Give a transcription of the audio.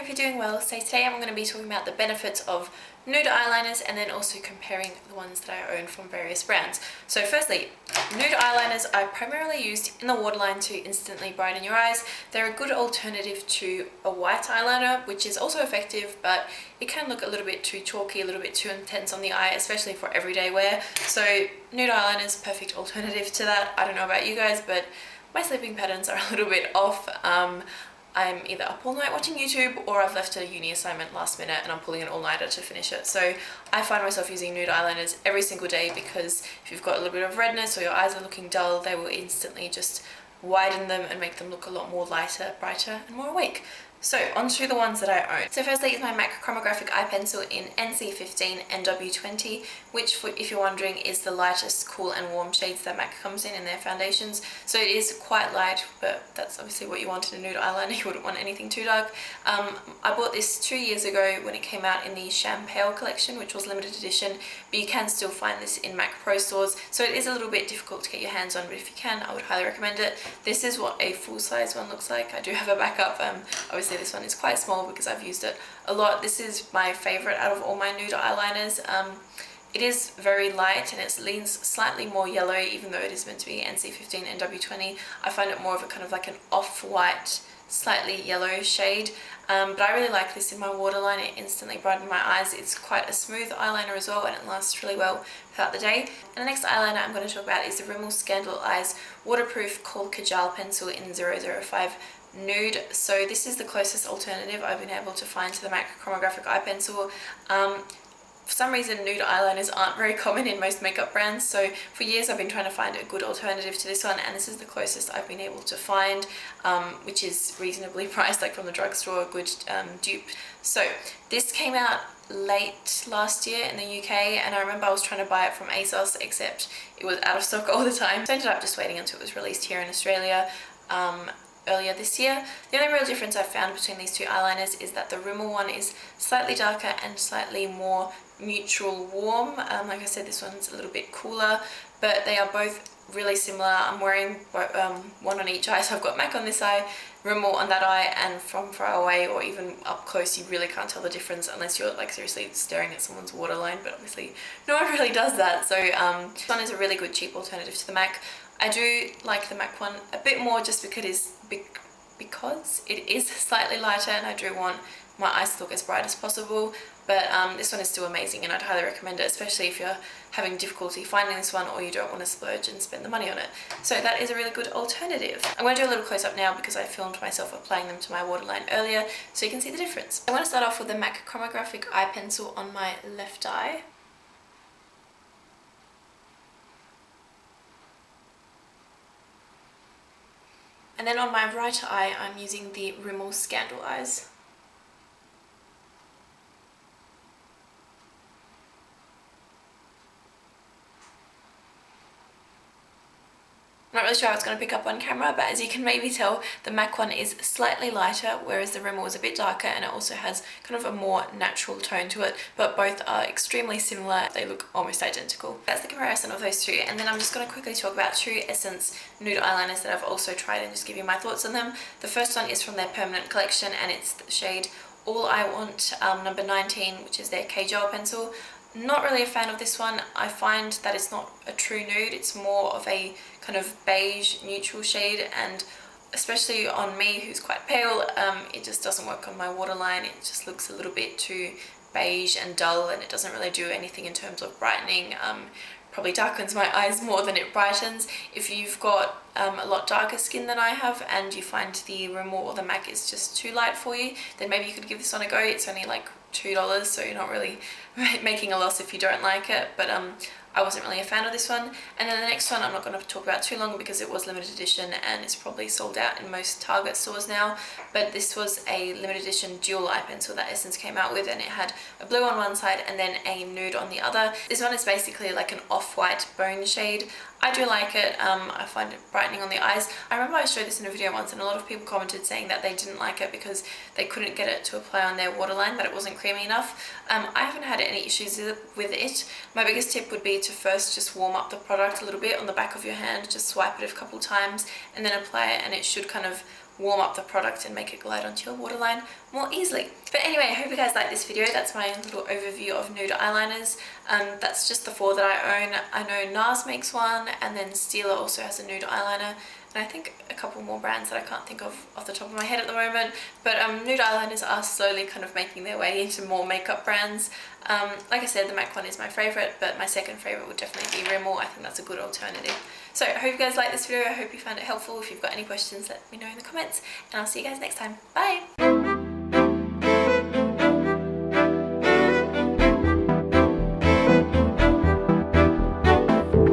hope you're doing well. So today I'm going to be talking about the benefits of nude eyeliners and then also comparing the ones that I own from various brands. So firstly, nude eyeliners are primarily used in the waterline to instantly brighten your eyes. They're a good alternative to a white eyeliner, which is also effective, but it can look a little bit too chalky, a little bit too intense on the eye, especially for everyday wear. So nude eyeliners, perfect alternative to that. I don't know about you guys, but my sleeping patterns are a little bit off. I'm either up all night watching YouTube or I've left a uni assignment last minute and I'm pulling an all-nighter to finish it. So I find myself using nude eyeliners every single day because if you've got a little bit of redness or your eyes are looking dull, they will instantly just widen them and make them look a lot more lighter, brighter and more awake. So onto the ones that I own. So firstly is my MAC Chromographic eye pencil in NC15 NW20, which if you're wondering is the lightest cool and warm shades that MAC comes in their foundations. So it is quite light, but that's obviously what you want in a nude eyeliner. You wouldn't want anything too dark. I bought this 2 years ago when it came out in the Champagne collection, which was limited edition, but you can still find this in MAC Pro stores. So it is a little bit difficult to get your hands on, but if you can, I would highly recommend it. This is what a full-size one looks like. I do have a backup. Obviously this one is quite small because I've used it a lot. This is my favorite out of all my nude eyeliners. It is very light and it leans slightly more yellow, even though it is meant to be NC15 and NW20. I find it more of a kind of like an off-white, slightly yellow shade. But I really like this in my waterline. It instantly brightened my eyes. It's quite a smooth eyeliner as well and it lasts really well throughout the day. And the next eyeliner I'm going to talk about is the Rimmel ScandalEyes Waterproof Kohl Kajal Pencil in 005 Nude. So this is the closest alternative I've been able to find to the MAC Chromographic eye pencil. For some reason nude eyeliners aren't very common in most makeup brands, so for years I've been trying to find a good alternative to this one, and this is the closest I've been able to find, which is reasonably priced, like from the drugstore, a good dupe. So this came out late last year in the UK, and I remember I was trying to buy it from ASOS, except it was out of stock all the time, so I ended up just waiting until it was released here in Australia earlier this year. The only real difference I've found between these two eyeliners is that the Rimmel one is slightly darker and slightly more neutral warm. Like I said, this one's a little bit cooler, but they are both really similar. I'm wearing one on each eye, so I've got MAC on this eye, Rimmel on that eye, and from far away or even up close you really can't tell the difference unless you're like seriously staring at someone's waterline, but obviously no one really does that. So this one is a really good cheap alternative to the MAC. I do like the MAC one a bit more just because it is slightly lighter and I do want my eyes to look as bright as possible, but this one is still amazing and I'd highly recommend it, especially if you're having difficulty finding this one or you don't want to splurge and spend the money on it. So that is a really good alternative. I'm going to do a little close up now because I filmed myself applying them to my waterline earlier so you can see the difference. I want to start off with the MAC Chromographic eye pencil on my left eye. And then on my right eye, I'm using the Rimmel ScandalEyes. I'm not really sure how it's going to pick up on camera, but as you can maybe tell, the MAC one is slightly lighter, whereas the Rimmel is a bit darker and it also has kind of a more natural tone to it, but both are extremely similar. They look almost identical. That's the comparison of those two, and then I'm just going to quickly talk about two Essence nude eyeliners that I've also tried and just give you my thoughts on them. The first one is from their permanent collection and it's the shade All I Want number 19, which is their Kajal pencil. Not really a fan of this one. I find that it's not a true nude, it's more of a kind of beige neutral shade, and especially on me who's quite pale, it just doesn't work on my waterline. It just looks a little bit too beige and dull and it doesn't really do anything in terms of brightening. Probably darkens my eyes more than it brightens. If you've got a lot darker skin than I have and you find the Rimmel or the MAC is just too light for you, then maybe you could give this one a go. It's only like $2, so you're not really making a loss if you don't like it, but I wasn't really a fan of this one. And then the next one I'm not going to talk about too long because it was limited edition and it's probably sold out in most Target stores now, but this was a limited edition dual eye pencil that Essence came out with, and it had a blue on one side and then a nude on the other. This one is basically like an off-white bone shade. I do like it. I find it brightening on the eyes. I remember I showed this in a video once and a lot of people commented saying that they didn't like it because they couldn't get it to apply on their waterline, that it wasn't creamy enough. I haven't had any issues with it. My biggest tip would be to first just warm up the product a little bit on the back of your hand, just swipe it a couple times and then apply it, and it should kind of warm up the product and make it glide onto your waterline more easily. But anyway, I hope you guys like this video. That's my little overview of nude eyeliners. That's just the 4 that I own. I know NARS makes one, and then Stila also has a nude eyeliner, and I think a couple more brands that I can't think of off the top of my head at the moment. But nude eyeliners are slowly kind of making their way into more makeup brands. Like I said, the MAC one is my favourite, but my second favourite would definitely be Rimmel. I think that's a good alternative. So I hope you guys like this video. I hope you found it helpful. If you've got any questions, let me know in the comments, and I'll see you guys next time. Bye!